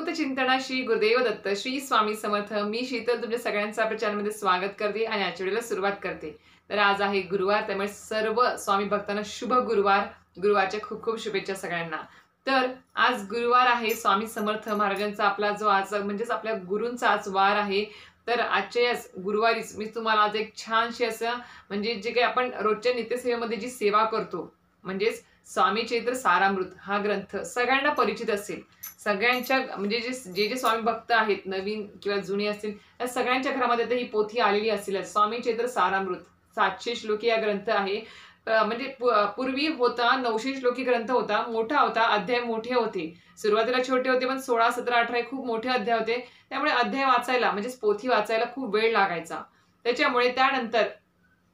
अवधूत चिंतनाशी गुरुदेव दत्त श्री स्वामी समर्थ। मी शीतल तुमच्या सगळ्यांचं आपल्या चॅनलमध्ये स्वागत करते आणि आजच्या व्हिडिओला सुरुवात करते। तर आज आहे गुरुवार, त्यामुळे सर्व स्वामी भक्तांना शुभ गुरुवार। गुरुवारच्या खूप खूप शुभेच्छा सगळ्यांना। तर आज गुरुवार आहे, स्वामी समर्थ महाराजांचा आपला जो आज म्हणजे आपल्या गुरूंचा आज वार आहे। तर आजच्या याच गुरुवारीच मी तुम्हाला आज एक छानशी असं म्हणजे जे काही आपण रोजच्या नित्यसेवेमध्ये जी सेवा करतो म्हणजेच स्वामी चरित्र सारामृत हा ग्रंथ सगळ्यांना परिचित असेल। सगळ्यांच्या म्हणजे जे जे स्वामी भक्त आहेत, नवीन किंवा जुने असतील, त्या सगळ्यांच्या घरामध्ये ही पोथी आलेली असेल। स्वामी चरित्र सारामृत 700 श्लोकी हा ग्रंथ आहे। म्हणजे पूर्वी होता 900 श्लोकी ग्रंथ होता, मोठा होता, अध्याय मोठे होते। सुरुवातीला छोटे होते पण 16, 17, 18 खूप मोठे अध्याय होते। त्यामुळे अध्याय वाचायला म्हणजे पोथी वाचायला खूप वेळ लागायचा। त्याच्यामुळे त्यानंतर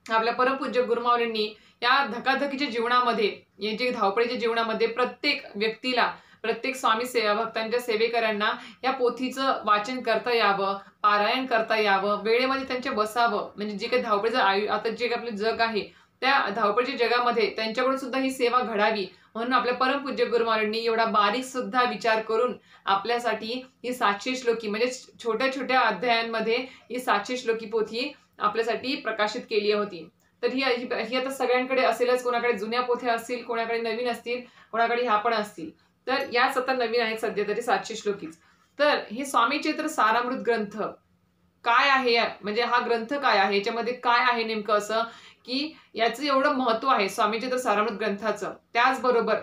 आपल्या परमपूज्य गुरुमाऊलींनी या धकाधकीच्या जीवनामध्ये, या जे धावपळीच्या जीवनामध्ये प्रत्येक व्यक्तीला, प्रत्येक स्वामी सेवा भक्तांच्या सेवेकऱ्यांना या पोथीचं वाचन करता यावं, पारायण करता यावं, वेळेमध्ये त्यांच्या बसावं। म्हणजे जे काही धावपळीचं आता जे आपलं जग आहे त्या धावपळीच्या जगामध्ये त्यांच्याकडून सुद्धा ही सेवा घडावी म्हणून आपल्या परमपूज्य गुरुमाऊलींनी एवढा बारीक सुद्धा विचार करून आपल्यासाठी ही 700 श्लोकी म्हणजे छोट्या छोट्या अध्यायांमध्ये ही 700 श्लोकी पोथी आपल्यासाठी प्रकाशित केली होती। तर ही आता सगळ्यांकडे असेलच, कोणाकडे जुन्या पोथ्या असतील, कोणाकडे नवीन असतील, कोणाकडे ह्या पण असतील। तर याच आता नवीन आहेत सध्या तरी 700 श्लोकीच। तर हे स्वामी चरित्र सारामृत ग्रंथ काय आहे, म्हणजे हा ग्रंथ काय आहे, याच्यामध्ये काय आहे नेमकं असं की याचं एवढं महत्व आहे स्वामी चरित्र सारामृत ग्रंथाचं। त्याचबरोबर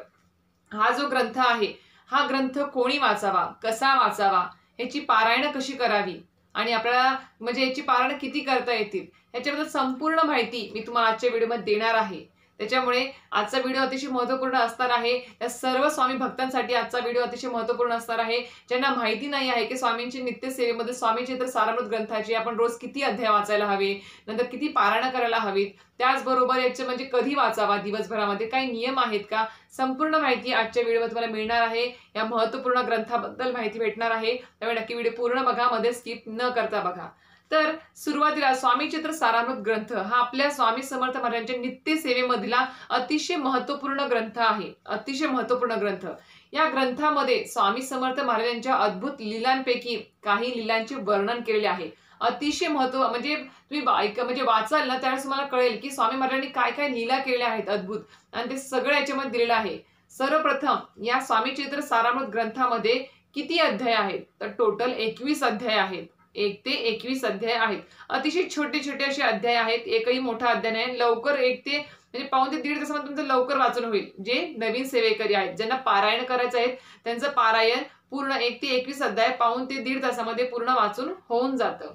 हा जो ग्रंथ आहे, हा ग्रंथ कोणी वाचावा, कसा वाचावा, याची पारायण कशी करावी आणि आपल्याला म्हणजे याची पारायण किती करता येतील, याच्याबद्दल संपूर्ण माहिती मी तुम्हाला आजच्या व्हिडिओमध्ये देणार आहे। त्याच्यामुळे आजचा व्हिडिओ अतिशय महत्त्वपूर्ण असणार आहे। या सर्व स्वामी भक्तांसाठी आजचा व्हिडिओ अतिशय महत्त्वपूर्ण असणार आहे, ज्यांना माहिती नाही आहे की स्वामींची नित्य सेवेमध्ये स्वामी चरित्र सारामृत ग्रंथाची आपण रोज किती अध्याय वाचायला हवे, नंतर किती पारायण करायला हवीत, त्याचबरोबर याचे म्हणजे कधी वाचावा, दिवसभरामध्ये काही नियम आहेत का, संपूर्ण माहिती आजच्या व्हिडिओमध्ये तुम्हाला मिळणार आहे। या महत्त्वपूर्ण ग्रंथाबद्दल माहिती भेटणार आहे, त्यामुळे नक्की व्हिडिओ पूर्ण बघा, मध्ये स्किप न करता बघा। तर सुरुवातीला स्वामी चरित्र सारामृत ग्रंथ हा आपल्या स्वामी समर्थ महाराजांच्या नित्य सेवेमधला अतिशय महत्त्वपूर्ण ग्रंथ आहे। अतिशय महत्त्वपूर्ण ग्रंथ। या ग्रंथामध्ये स्वामी समर्थ महाराजांच्या अद्भुत लीलांपैकी काही लीलांचे वर्णन केलेले आहे। अतिशय महत्त्व म्हणजे तुम्ही म्हणजे वाचाल ना त्यावेळेस तुम्हाला कळेल की स्वामी महाराजांनी काय काय लीला केलेल्या आहेत अद्भुत, आणि ते सगळं याच्यामध्ये दिलेलं आहे। सर्वप्रथम या स्वामी चरित्र सारामृत ग्रंथामध्ये किती अध्याय आहेत, तर टोटल 21 अध्याय आहेत। 1 ते 21 अध्याय आहेत। अतिशय छोटे छोटे असे अध्याय आहेत, एकही मोठा अध्याय नाही। लवकर 1 ते म्हणजे पाऊण ते 1.5 तासामध्ये तुमचं लवकर वाचन होईल। जे नवीन सेवेकरी आहेत, ज्यांना पारायण करायचं आहे, त्यांचं पारायण पूर्ण 1 ते 21 अध्याय पाऊण ते 1.5 तासामध्ये पूर्ण वाचून होऊन जातं।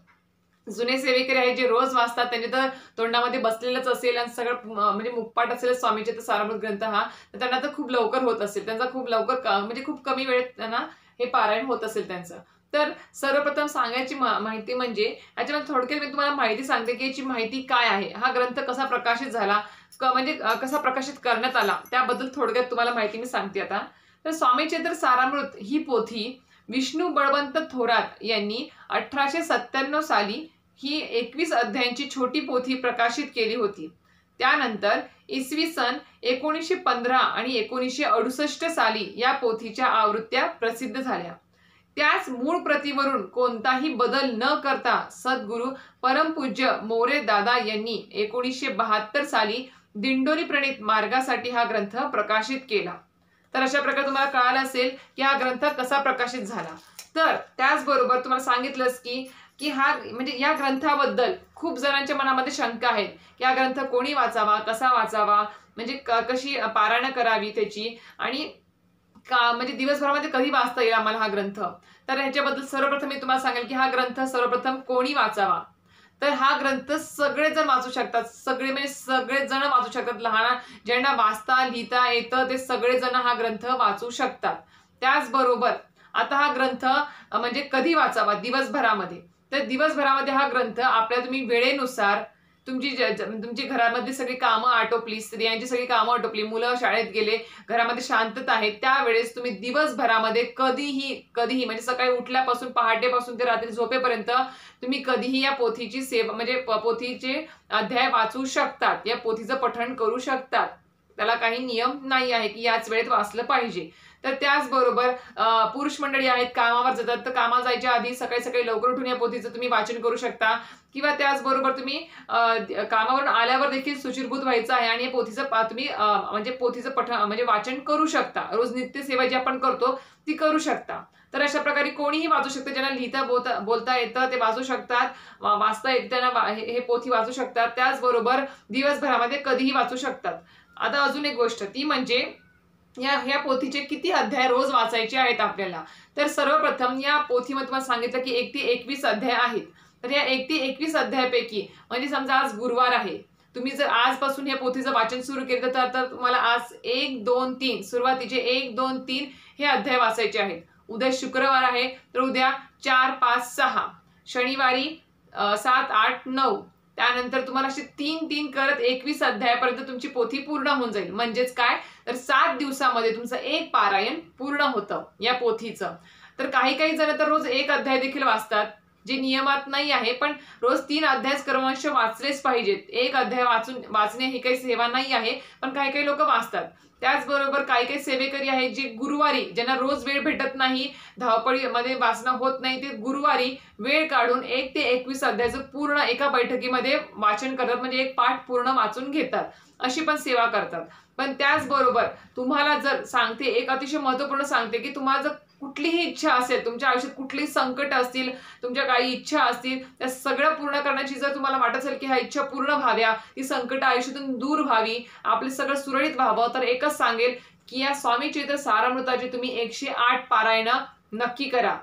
जुने सेवेकरी आहेत जे रोज वाचतात, त्यांनी तर तोंडामध्ये बसलेलंच असेल आणि सगळं म्हणजे मुखपाठ असेल स्वामी चरित्र सारामृत ग्रंथ हा, तर त्यांना तर खूप लवकर होत असेल, त्यांचा खूप लवकर म्हणजे खूप कमी वेळेत त्यांना हे पारायण होत असेल त्यांचं। तर सर्वप्रथम सांगायची माहिती म्हणजे याच्यामध्ये थोडक्यात मी तुम्हाला माहिती सांगते की याची माहिती काय आहे, हा ग्रंथ कसा प्रकाशित झाला, म्हणजे कसा प्रकाशित करण्यात आला, त्याबद्दल थोडक्यात तुम्हाला माहिती मी सांगते आता। तर स्वामी चरित्र सारामृत ही पोथी विष्णू बळवंत थोरात यांनी 1897 साली ही 21 अध्यायांची छोटी पोथी प्रकाशित केली होती। त्यानंतर इसवी सन 1915 आणि 1968 साली या पोथीच्या आवृत्त्या प्रसिद्ध झाल्या। त्याच मूळ प्रतीवरून कोणताही बदल न करता सद्गुरू परमपूज्य मोरे दादा यांनी 1972 साली दिंडोरी प्रणीत मार्गासाठी हा ग्रंथ प्रकाशित केला। तर अशा प्रकारे तुम्हाला कळालं असेल की हा ग्रंथ कसा प्रकाशित झाला। तर त्याचबरोबर तुम्हाला सांगितलंच की हा म्हणजे या ग्रंथाबद्दल खूप जणांच्या मनामध्ये शंका आहेत की हा ग्रंथ कोणी वाचावा, कसा वाचावा, म्हणजे कशी पारायण करावी त्याची, आणि म्हणजे दिवसभरामध्ये कधी वाचता येईल आम्हाला हा ग्रंथ। तर ह्याच्याबद्दल सर्वप्रथम मी तुम्हाला सांगेल की हा ग्रंथ सर्वप्रथम कोणी वाचावा। तर हा ग्रंथ सगळेजण वाचू शकतात, सगळे म्हणजे सगळेजण वाचू शकतात। लहान ज्यांना वाचता लिहिता येतं ते सगळेजण हा ग्रंथ वाचू शकतात। त्याचबरोबर आता हा ग्रंथ म्हणजे कधी वाचावा, दिवसभरामध्ये। तर दिवसभरामध्ये हा ग्रंथ आपल्या तुम्ही वेळेनुसार तुमची घरामध्ये सगळी कामं आटोपली, स्त्रियांची सगळी कामं आटोपली, मुलं शाळेत गेले, घरामध्ये शांतता आहे, त्यावेळेस तुम्ही दिवसभरामध्ये कधीही म्हणजे सकाळी उठल्यापासून पहाटेपासून ते रात्री झोपेपर्यंत तुम्ही कधीही या पोथीची सेवा म्हणजे पोथीचे अध्याय वाचू शकतात, या पोथीचं पठण करू शकतात। त्याला काही नियम नाही आहे की याच वेळेत वाचलं पाहिजे। तर त्याचबरोबर पुरुष मंडळी आहेत, कामावर जातात, तर कामाला जायच्या आधी सकाळी सकाळी लवकर उठून या पोथीचं तुम्ही वाचन करू शकता. किंवा त्याचबरोबर तुम्ही कामावरून आल्यावर देखील शुचिर्भूत व्हायचं आहे आणि पोथीचं तुम्ही म्हणजे पोथीचं म्हणजे वाचन करू शकता. रोज नित्यसेवा जी आपण करतो ती करू शकता. तर अशा प्रकारे कोणीही वाचू शकतं. ज्यांना लिहिता बोलता येतं ते वाचू शकतात, वाचता येतं त्यांना हे पोथी वाचू शकतात. त्याचबरोबर दिवसभरामध्ये कधीही वाचू शकतात. आता अजून एक गोष्ट ती म्हणजे ह्या पोथीचे किती अध्याय रोज वाचायचे आहेत आपल्याला. तर सर्वप्रथम या पोथीमध्ये तुम्हाला सांगितलं की 1 ते 21 अध्याय आहेत. तर या 1 ते 21 अध्यायापैकी म्हणजे समजा आज गुरुवार आहे, तुम्ही जर आजपासून हे पोथीचं वाचन सुरू केलं तर तुम्हाला आज 1, 2, 3 सुरुवातीचे 1, 2, 3 हे अध्याय वाचायचे आहेत. उद्या शुक्रवार आहे तर उद्या 4, 5, 6, शनिवारी 7, 8, 9, त्यानंतर तुम्हाला असे 3-3 करत 21 अध्यायापर्यंत तुमची पोथी पूर्ण होऊन जाईल. म्हणजेच काय, तर 7 दिवसामध्ये तुमचं एक पारायण पूर्ण होतं या पोथीचं. तर काही जण तर रोज 1 अध्याय देखील वाचतात, जे नियमात नाही आहे, पण रोज 3 अध्याय क्रमश वाचलेच पाहिजेत. 1 अध्याय वाचणे ही काही सेवा नाही आहे, पण काही लोक वाचतात. त्याचबरोबर काही सेवेकरी आहेत जे गुरुवारी, ज्यांना रोज वेळ भेटत नाही, धावपळीमध्ये वाचणं होत नाही, ते गुरुवारी वेळ काढून 1 ते 21 अध्यायाचं पूर्ण एका बैठकीमध्ये वाचन करतात. म्हणजे एक पाठ पूर्ण वाचून घेतात. अशी पण सेवा करतात. पण त्याचबरोबर तुम्हाला जर सांगते, एक अतिशय महत्त्वपूर्ण सांगते की तुम्हाला जर कुठलीही इच्छा असेल, तुमच्या आयुष्यात कुठलीही संकट असतील, तुमच्या काही इच्छा असतील, त्या सगळं पूर्ण करण्याची जर तुम्हाला वाटत असेल की ह्या इच्छा पूर्ण व्हाव्या, ती संकट आयुष्यातून दूर व्हावी, आपलं सगळं सुरळीत व्हावं, तर एकच सांगेल की या स्वामी चरित्र सारामृताची तुम्ही 108 पारायणं नक्की करा.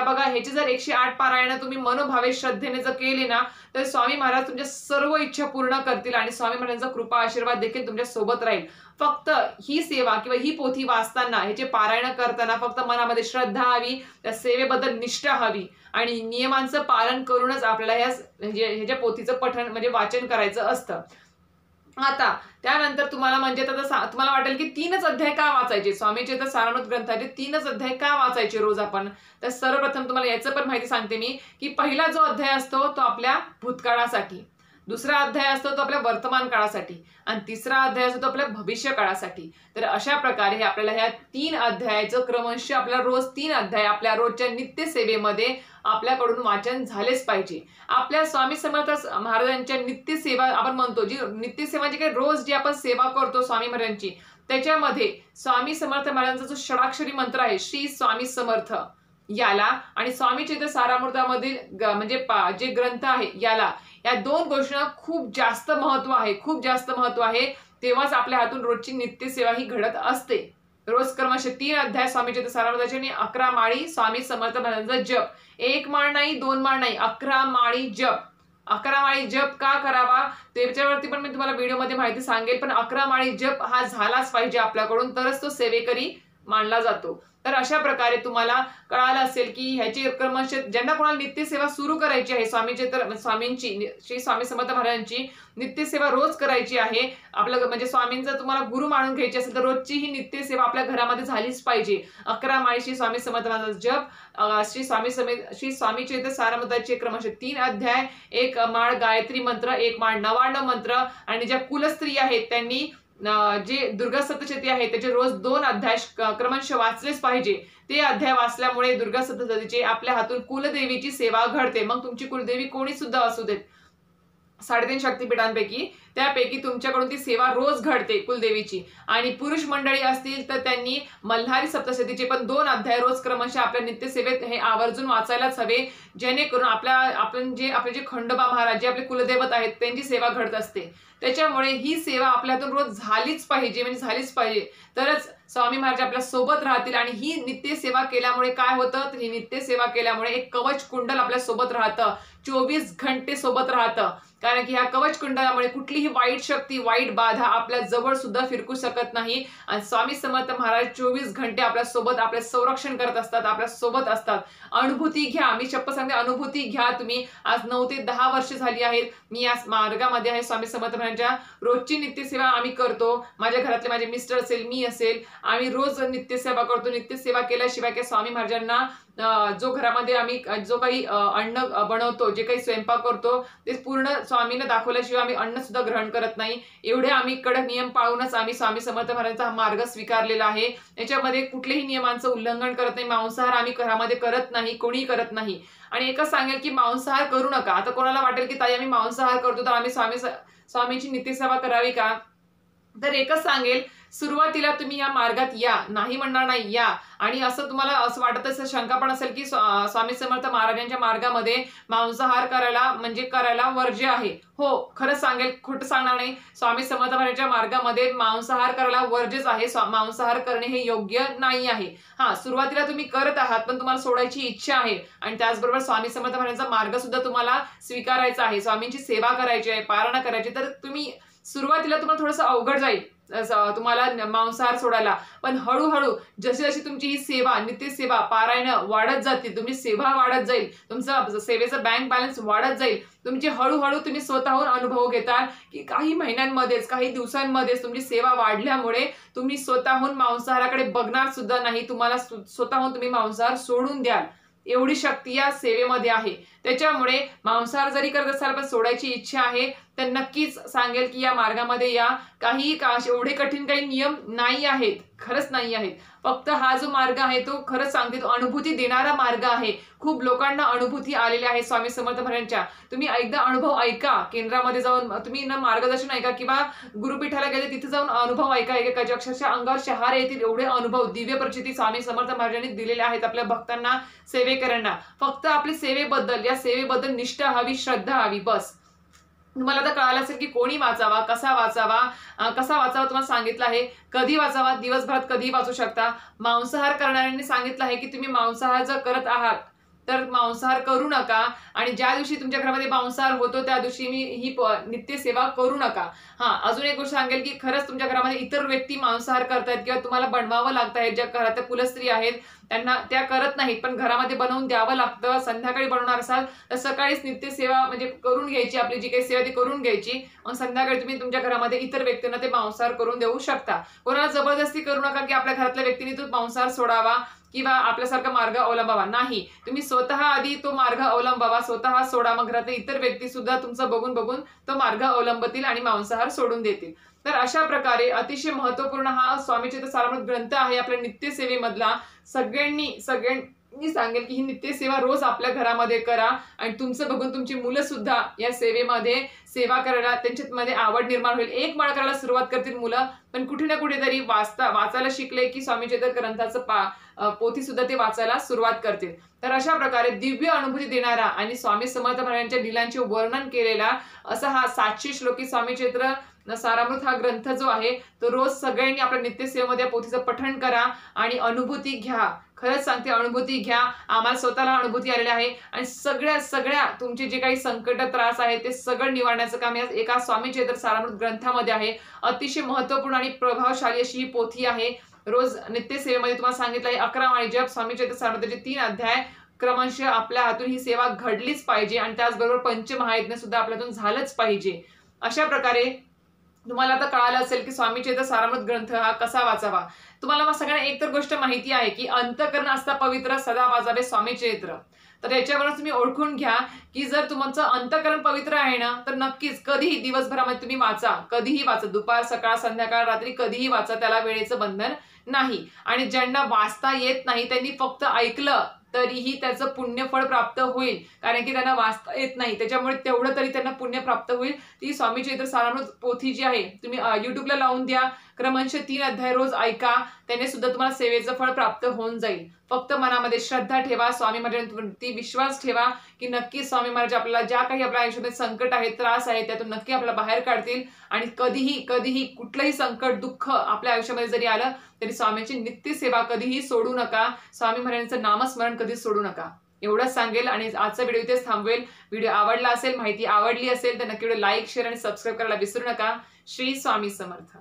बघा, ह्याची जर 108 पारायणं तुम्ही मनोभावे श्रद्धेने जर केले ना, तर स्वामी महाराज तुमच्या सर्व इच्छा पूर्ण करतील आणि स्वामी महाराजांचा कृपा आशीर्वाद देखील तुमच्या सोबत राहील. फक्त ही सेवा किंवा ही पोथी वाचताना, ह्याचे पारायण करताना फक्त मनामध्ये श्रद्धा हवी, त्या सेवेबद्दल निष्ठा हवी आणि नियमांचं पालन करूनच आपल्याला ह्याच्या पोथीचं पठण म्हणजे वाचन करायचं असतं. आता त्यानंतर तुम्हाला म्हणजे तुम्हाला वाटेल की 3च अध्याय का वाचायचे, स्वामी चरित्र सारामृत ग्रंथाचे 3च अध्याय का वाचायचे रोज आपण. तर सर्वप्रथम तुम्हाला याचं पण माहिती सांगते मी की पहिला जो अध्याय असतो तो आपल्या भूतकाळासाठी, दुसरा अध्याय असतो तो आपल्या वर्तमान काळासाठी आणि तिसरा अध्याय असतो तो आपल्या भविष्य काळासाठी. तर अशा प्रकारे आपल्याला ह्या 3 अध्यायाचं क्रमशः आपल्याला रोज 3 अध्याय आपल्या रोजच्या नित्य सेवेमध्ये आपल्याकडून वाचन झालेच पाहिजे. आपल्या स्वामी समर्थ महाराजांच्या नित्य सेवा आपण म्हणतो, जी नित्य सेवा जी काही रोज जी आपण सेवा करतो स्वामी महाराजांची, त्याच्यामध्ये स्वामी समर्थ महाराजांचा जो षडाक्षरी मंत्र आहे श्री स्वामी समर्थ याला आणि स्वामी चरित्र सारामृतामधील म्हणजे जे ग्रंथ आहे याला, या 2 गोष्टींना खूप जास्त महत्व आहे. तेव्हाच आपल्या हातून रोजची नित्य सेवा ही घडत असते. रोज क्रमशः 3 अध्याय स्वामी चरित्र सारामृताचे आणि 11 माळी स्वामी समर्थ महाराजांचा जप. 1 माळ नाही, 2 माळ नाही, 11 माळी जप. 11 माळी जप का करावा त्याच्यावरती पण मी तुम्हाला व्हिडिओमध्ये माहिती सांगेल, पण 11 माळी जप हा झालाच पाहिजे आपल्याकडून, तरच तो सेवेकरी मानला जातो. तर अशा प्रकारे तुम्हाला कळालं असेल की ह्याची क्रमशः ज्यांना कोणाला नित्यसेवा सुरू करायची आहे, स्वामींची श्री स्वामी समर्थ महाराजांची नित्यसेवा रोज करायची आहे, आपलं म्हणजे स्वामींचा तुम्हाला गुरु मानून घ्यायची असेल तर रोजची ही नित्यसेवा आपल्या घरामध्ये झालीच पाहिजे. 11 माळी श्री स्वामी समर्थ महाराजांचा जप, श्री स्वामी चरित्र सारामृताचे क्रमशः 3 अध्याय, 1 माळ गायत्री मंत्र, 1 माळ नवाण्णव मंत्र आणि ज्या कुलस्त्री आहेत त्यांनी जे दुर्गा सप्तशती आहे त्याचे रोज 2 अध्याय क्रमशः वाचलेच पाहिजे. ते अध्याय वाचल्यामुळे दुर्गा सप्तशतीची आपल्या हातून कुलदेवीची सेवा घडते. मग तुमची कुलदेवी कोणी सुद्धा असू देत, 3.5 शक्तिपीठांपैकी त्यापैकी तुमच्याकडून ती सेवा रोज घडते कुलदेवीची. आणि पुरुष मंडळी असतील तर त्यांनी मल्हारी सप्तशतीचे पण 2 अध्याय रोज क्रमशः आपल्या नित्यसेवेत हे आवर्जून वाचायलाच हवे, जेणेकरून आपले जे खंडोबा महाराज जे आपले कुलदैवत आहेत त्यांची सेवा घडत असते. त्याच्यामुळे ही सेवा आपल्या हातून रोज झालीच पाहिजे, तरच स्वामी महाराज आपल्या सोबत राहतील. आणि ही नित्य सेवा केल्यामुळे काय होतं, तर ही नित्य सेवा केल्यामुळे एक कवच कुंडल आपल्या सोबत राहतं, 24 घंटे सोबत राहतं. कारण की ह्या कवच कुंडलामुळे कुठलीही वाईट शक्ती, वाईट बाधा आपल्या जवळ सुद्धा फिरकू शकत नाही. आणि स्वामी समर्थ महाराज 24 घंटे आपल्या सोबत आपले संरक्षण करत असतात, आपल्या सोबत असतात. अनुभूती घ्या, मी शपथ सांगते, अनुभूती घ्या तुम्ही. आज 9 ते 10 वर्ष झाली आहेत मी या मार्गामध्ये आहे. स्वामी समर्थ महाराजांच्या रोजची नित्यसेवा आम्ही करतो. माझ्या घरातले माझे मिस्टर असेल, मी असेल, आम्ही रोज नित्यसेवा करतो. नित्यसेवा केल्याशिवाय काय स्वामी महाराजांना जो घरामध्ये आम्ही जो काही अन्न बनवतो, जे काही स्वयंपाक करतो ते पूर्ण स्वामींना दाखवल्याशिवाय आम्ही अन्न सुद्धा ग्रहण करत नाही. एवढे आम्ही कडक नियम पाळूनच आम्ही स्वामी समर्थ महाराजांचा हा मार्ग स्वीकारलेला आहे. याच्यामध्ये कुठल्याही नियमांचं उल्लंघन करत नाही. मांसाहार आम्ही घरामध्ये करत नाही, कोणीही करत नाही. आणि एकच सांगेल की मांसाहार करू नका. आता कोणाला वाटेल की ताई आम्ही मांसाहार करतो तर आम्ही स्वामींची नित्यसेवा करावी का? तर एकच सांगेल, सुरुवातीला तुम्ही या मार्गात या, नाही म्हणणार नाही, या. आणि असं तुम्हाला असं वाटत असेल, शंका पण असेल की स्वामी समर्थ महाराजांच्या मार्गामध्ये मांसाहार करायला वर्ज्य आहे. हो, खरंच सांगेल, खोटं सांगणार नाही. स्वामी समर्थ महाराजांच्या मार्गामध्ये मांसाहार करायला वर्ज्यच आहे. मांसाहार करणे हे योग्य नाही आहे. हा, सुरुवातीला तुम्ही करत आहात पण तुम्हाला सोडायची इच्छा आहे. आणि त्याचबरोबर स्वामी समर्थ महाराजांचा मार्ग सुद्धा तुम्हाला स्वीकारायचा आहे, स्वामींची सेवा करायची आहे, पारायण करायची. तर तुम्ही सुरुवातीला तुम्हाला थोडंसं अवघड जाईल तुम्हाला मांसाहार सोडायला. पण हळूहळू जशी जशी तुमची ही सेवा, नित्यसेवा, पारायण वाढत जातील, तुमची सेवा वाढत जाईल, तुमचा सेवेचा बँक बॅलन्स वाढत जाईल, तुमची हळूहळू तुम्ही स्वतःहून अनुभव घेताल की काही महिन्यांमध्येच, काही दिवसांमध्येच तुमची सेवा वाढल्यामुळे तुम्ही स्वतःहून मांसाहाराकडे बघणार सुद्धा नाही. तुम्हाला स्वतःहून तुम्ही मांसाहार सोडून द्याल. एवढी शक्ती या सेवेमध्ये आहे. त्याच्यामुळे मांसाहार जरी करत असाल पण सोडायची इच्छा आहे तर नक्कीच सांगेल की या मार्गामध्ये या. एवढे कठीण काही नियम नाही आहेत, खरंच नाही आहेत. फक्त हा जो मार्ग आहे तो खरंच सांगते तो अनुभूती देणारा मार्ग आहे. खूप लोकांना अनुभूती आलेल्या आहे स्वामी समर्थ महाराजांच्या. तुम्ही एकदा अनुभव ऐका, केंद्रामध्ये जाऊन तुम्ही मार्गदर्शन ऐका किंवा गुरुपीठाला गेले तिथे जाऊन अनुभव ऐका. अक्षरशः अंगावर शहारे येतील एवढे अनुभव, दिव्य प्रचिती स्वामी समर्थ महाराजांनी दिलेले आहेत आपल्या भक्तांना, सेवेकरांना. फक्त आपली सेवेबद्दल, या सेवेबद्दल निष्ठा हवी, श्रद्धा हवी, बस. तुम्हाला आता कळालं असेल की कोणी वाचावा, कसा वाचावा तुम्हाला सांगितलं आहे. कधी वाचावा, दिवसभरात कधी वाचू शकता. मांसाहार करणाऱ्यांनी सांगितलं आहे की तुम्ही मांसाहार जर करत आहात तर मांसाहार करू नका. आणि ज्या दिवशी तुमच्या घरामध्ये मांसाहार होतो त्या दिवशी ही नित्यसेवा करू नका. हा, अजून एक गोष्ट सांगेल की खरंच तुमच्या घरामध्ये इतर व्यक्ती मांसाहार करतायत किंवा तुम्हाला बनवावं लागत आहे, ज्या घरात कुलस्त्री आहेत त्यांना त्या करत नाहीत पण घरामध्ये बनवून द्यावं लागतं. संध्याकाळी बनवणार असाल तर सकाळीच नित्यसेवा करून घ्यायची, आपली जी काही सेवा ती करून घ्यायची. मग संध्याकाळी तुम्ही तुमच्या घरामध्ये इतर व्यक्तींना ते मांसाहार करून देऊ शकता. कोणाला जबरदस्ती करू नका की आपल्या घरातल्या व्यक्तींनी तो मांसाहार सोडावा किंवा आपल्यासारखा मार्ग अवलंबावा. नाही, तुम्ही स्वतः आधी तो मार्ग अवलंबावा, स्वतः सोडा. मग घरातले इतर व्यक्ती सुद्धा तुमचं बघून बघून तो मार्ग अवलंबतील आणि मांसाहार सोडून देतील. तर अशा प्रकारे अतिशय महत्वपूर्ण हा स्वामी चरित्र सारामृत ग्रंथ आहे आपल्या नित्यसेवेमधला. सगळ्यांनी सांगेल की ही नित्यसेवा रोज आपल्या घरामध्ये करा आणि तुमचं बघून तुमची मुलं सुद्धा या सेवेमध्ये सेवा करायला त्यांच्यामध्ये आवड निर्माण होईल. एक माळ करायला सुरुवात करतील मुलं, पण कुठे ना कुठेतरी वाचायला शिकले की स्वामी चरित्र ग्रंथाचं पोथी सुद्धा ते वाचायला सुरुवात करतील. तर अशा प्रकारे दिव्य अनुभूती देणारा आणि स्वामी समर्थ महाराजांच्या लीलांचे वर्णन केलेला असा हा 700 श्लोकी स्वामी चरित्र सारामृत हा ग्रंथ जो आहे तो रोज सगळ्यांनी आपल्या नित्यसेवेमध्ये पोथीचं पठण करा आणि अनुभूती घ्या. खरंच सांगते, अनुभूती घ्या. आम्हाला स्वतःला अनुभूती आलेली आहे आणि सगळ्या तुमचे जे काही संकट, त्रास आहे ते सगळं निवारण्याचं काम या एका स्वामी चरित्र सारामृत ग्रंथामध्ये आहे. अतिशय महत्वपूर्ण आणि प्रभावशाली अशी ही पोथी आहे. रोज नित्यसेवेमध्ये तुम्हाला सांगितलं आहे 11 वाणी जप, स्वामी चरित्र सारामृताचे 3 अध्याय क्रमशः आपल्या हातून ही सेवा घडलीच पाहिजे आणि त्याचबरोबर पंचमहायज्ञ सुद्धा आपल्यातून झालंच पाहिजे. अशा प्रकारे तुम्हाला आता कळालं असेल की स्वामी चरित्र सारामृत ग्रंथ हा कसा वाचावा. तुम्हाला सगळ्यांना एक तर गोष्ट माहिती आहे की अंतःकरण असता पवित्र, सदा वाचावे स्वामी चरित्र. तर याच्यावरून तुम्ही ओळखून घ्या की जर तुमचं अंतःकरण पवित्र आहे ना तर नक्कीच कधीही दिवसभरामध्ये तुम्ही वाचा, कधीही वाचा, दुपार, सकाळ, संध्याकाळ, रात्री कधीही वाचा, त्याला वेळेचं बंधन नाही. आणि ज्यांना वाचता येत नाही त्यांनी फक्त ऐकलं तरीही त्याचं पुण्यफळ प्राप्त होईल, कारण की त्यांना वाचता येत नाही. त्याच्यामुळे तेवढं तरी त्यांना पुण्य प्राप्त होईल. ती स्वामी चरित्र सारामृत पोथी जी आहे तुम्ही युट्यूबला लावून द्या, क्रमशः 3 अध्याय रोज ऐका, त्याने सुद्धा तुम्हाला सेवेचं फळ प्राप्त होऊन जाईल. फक्त मनामध्ये श्रद्धा ठेवा, स्वामी महाराजांवरती विश्वास ठेवा की नक्की स्वामी महाराज आपल्याला ज्या काही आपल्या आयुष्यामध्ये संकट आहे, त्रास आहे त्यातून नक्की आपल्याला बाहेर काढतील. आणि कधीही कुठलंही संकट, दुःख आपल्या आयुष्यामध्ये जरी आलं तरी स्वामींची नित्य सेवा कधीही सोडू नका, स्वामी महाराजांचं नामस्मरण कधीच सोडू नका. एवढंच सांगेल आणि आजचा व्हिडिओ इथेच थांबवेल. व्हिडिओ आवडला असेल, माहिती आवडली असेल तर नक्की व्हिडिओ लाईक, शेअर आणि सबस्क्राईब करायला विसरू नका. श्री स्वामी समर्थ.